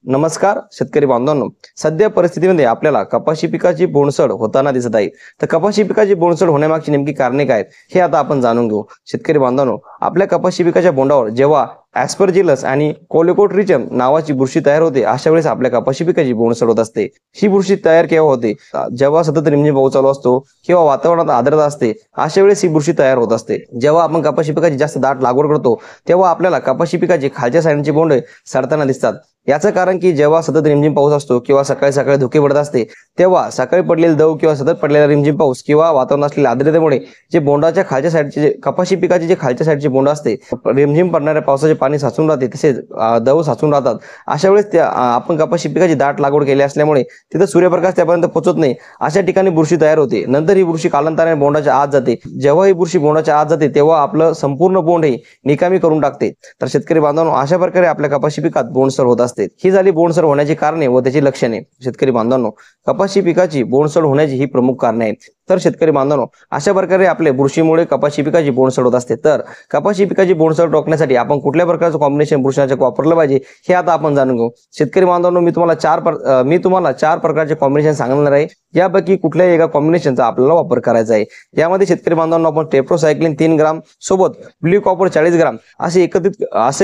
नमस्कार शेतकरी बांधवांनो, सध्या परिस्थितीमध्ये आपल्याला कपाशी पिकाची बोंडसड होताना दिसत आहे। तर कपाशी पिकाची बोंडसड होण्यामागची नेमकी कारणे काय आहेत हे आता आपण जाणून घेऊ। शेतकरी बांधवांनो, आपल्या कपाशी पिकाच्या बोंडावर जेव्हा ॲस्परजिलस आणि कोलेकोट्रिचम नावाची बुरशी तयार होते, अशा वेळेस आपल्या कपाशी पिकाची बोंडसड होत असते। ही बुरशी तयार केव्हा होते? जेव्हा सतत रिमझिम पाऊस चालू असतो किंवा वातावरणात आर्द्रता असते, अशा वेळेस ही बुरशी तयार होत असते। जेव्हा आपण कपाशी पिकाची जास्त दाट लागवड करतो, तेव्हा आपल्याला कपाशी पिकाची खालच्या साईडची बोंड सडताना दिसतात। याचं कारण की जेव्हा सतत रिमझिम पाऊस असतो किंवा सकाळी सकाळी धुके पडत असते, तेव्हा सकाळी पडलेले दव किंवा सतत पडलेला रिमझिम पाऊस किंवा वातावरणात असलेल्या आर्द्रतेमुळे जे बोंडाच्या खालच्या साईडचे जे कपाशी पिकाची जे खालच्या साईडची बोंड असते, रिमझिम पडणाऱ्या पावसाचे पाणी साचून राहते, तसेच दव साचून राहतात। अशा वेळेस आपण कपाशी पिकाची दाट लागवड केली असल्यामुळे तिथे सूर्यप्रकाश त्यापर्यंत पोहोचत नाही, अशा ठिकाणी बुरशी तयार होते। नंतर ही बुरशी कालांतराने बोंडाच्या आत जाते। जेव्हा ही बुरशी बोंडाच्या आत जाते, तेव्हा आपलं संपूर्ण बोंड हे निकामी करून टाकते। तर शेतकरी बांधवांनो, अशा प्रकारे आपल्या कपाशी पिकात बोंडसड होत असते। ही झाली बोंडसड होण्याची कारणे व त्याची लक्षणे। शेतकरी बांधवांनो, कपाशी पिकाची बोंडसड होण्याची ही प्रमुख कारणे आहेत। तर शेतकरी बांधवांनो, अशा प्रकारे आपले बुरशीमुळे कपाशी पिकाची बोंडसड होत असते। तर कपाशी पिकाची बोंडसड रोखण्यासाठी आपण कुठल्या प्रकारचं कॉम्बिनेशन बुरशीनाशक वापरलं पाहिजे हे आता आपण जाणून घेऊ। शेतकरी बांधवांनो, मी तुम्हाला चार प्रकारचे कॉम्बिनेशन सांगणार आहे। यापैकी कुठल्याही एका कॉम्बिनेशनचा आपल्याला वापर करायचा आहे। यामध्ये शेतकरी बांधवांनो, आपण टेट्रासायक्लिन 3 ग्राम सोबत ब्ल्यू कॉपर 40 ग्राम असे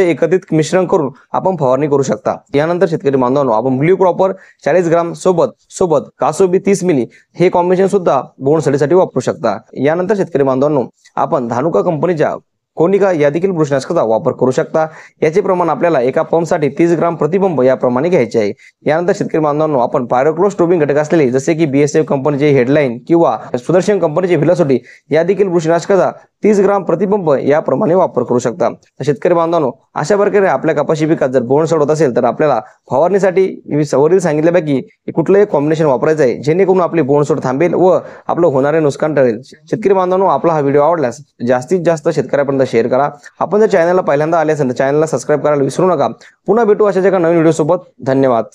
एकत्रित मिश्रण करून आपण फवारणी करू शकता। यानंतर शेतकरी बांधवांनो, आपण ब्ल्यू कॉपर 40 ग्राम सोबत कासोबी 30 मिली हे कॉम्बिनेशन सुद्धा बोंडसडीसाठी वापरू शकता। यानंतर शेतकरी बांधवांनो, आपण धानुका कंपनीच्या कोनिका या देखील बुरशीनाशकाचा वापर करू शकता। याचे प्रमाण आपल्याला एका पंपसाठी 30 ग्राम प्रतिपंप याप्रमाणे घ्यायचे आहे। यानंतर शेतकरी बांधवांनो, आपण पायरोक्लोस्टोबिन घटक असलेले जसे की BSF कंपनीचे हेडलाईन किंवा सुदर्शन कंपनीचे व्हेलॉसिटी या देखील बुरशीनाशकाचा 30 ग्राम प्रतिपंप याप्रमाणे वापर करू शकता। तर शेतकरी बांधवांनो, अशा प्रकारे आपल्या कपाशी पिकात जर बोंडसड होत असेल, तर आपल्याला फवारणीसाठी वरील सांगितल्यापैकी कुठलंही कॉम्बिनेशन वापरायचं आहे, जेणेकरून आपली बोंडसड थांबेल व आपलं होणारे नुकसान टळेल। शेतकरी बांधवांनो, आपला हा व्हिडिओ आवडल्यास जास्तीत जास्त शेतकऱ्यापर्यंत शेअर करा। आपण जर चॅनलला पहिल्यांदा आले असेल तर चॅनलला सबस्क्राईब करायला विसरू नका। पुन्हा भेटू अशाच एका नवीन व्हिडिओ सोबत। धन्यवाद।